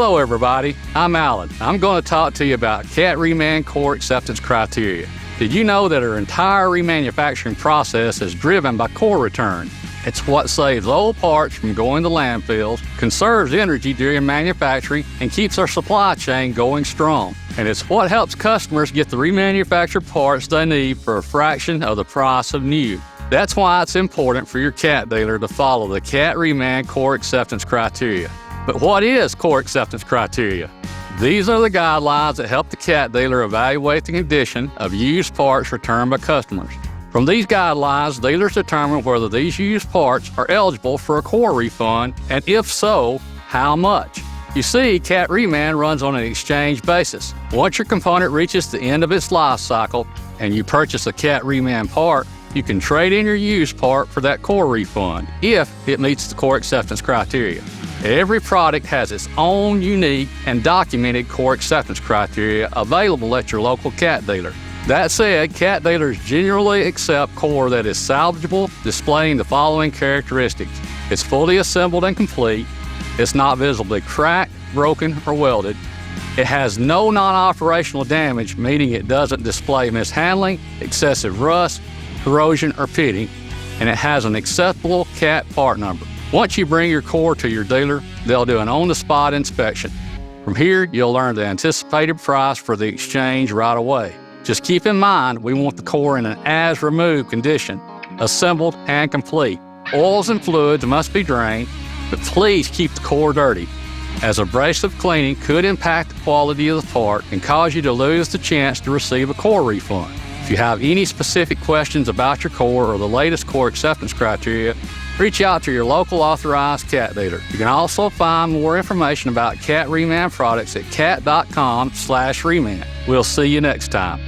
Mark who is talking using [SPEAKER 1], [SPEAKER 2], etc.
[SPEAKER 1] Hello everybody, I'm Alan. I'm going to talk to you about Cat Reman core acceptance criteria. Did you know that our entire remanufacturing process is driven by core return? It's what saves old parts from going to landfills, conserves energy during manufacturing, and keeps our supply chain going strong. And it's what helps customers get the remanufactured parts they need for a fraction of the price of new. That's why it's important for your cat dealer to follow the Cat Reman core acceptance criteria. But what is core acceptance criteria? These are the guidelines that help the cat dealer evaluate the condition of used parts returned by customers. From these guidelines, dealers determine whether these used parts are eligible for a core refund, and if so, how much. You see, Cat Reman runs on an exchange basis. Once your component reaches the end of its life cycle and you purchase a Cat Reman part, you can trade in your used part for that core refund if it meets the core acceptance criteria. Every product has its own unique and documented core acceptance criteria available at your local cat dealer. That said, cat dealers generally accept core that is salvageable, displaying the following characteristics. It's fully assembled and complete. It's not visibly cracked, broken, or welded. It has no non-operational damage, meaning it doesn't display mishandling, excessive rust, corrosion, or pitting, and it has an acceptable cat part number. Once you bring your core to your dealer, they'll do an on-the-spot inspection. From here, you'll learn the anticipated price for the exchange right away. Just keep in mind, we want the core in an as-removed condition, assembled and complete. Oils and fluids must be drained, but please keep the core dirty, as abrasive cleaning could impact the quality of the part and cause you to lose the chance to receive a core refund. If you have any specific questions about your core or the latest core acceptance criteria, reach out to your local authorized cat dealer. You can also find more information about Cat Reman products at cat.com/reman. We'll see you next time.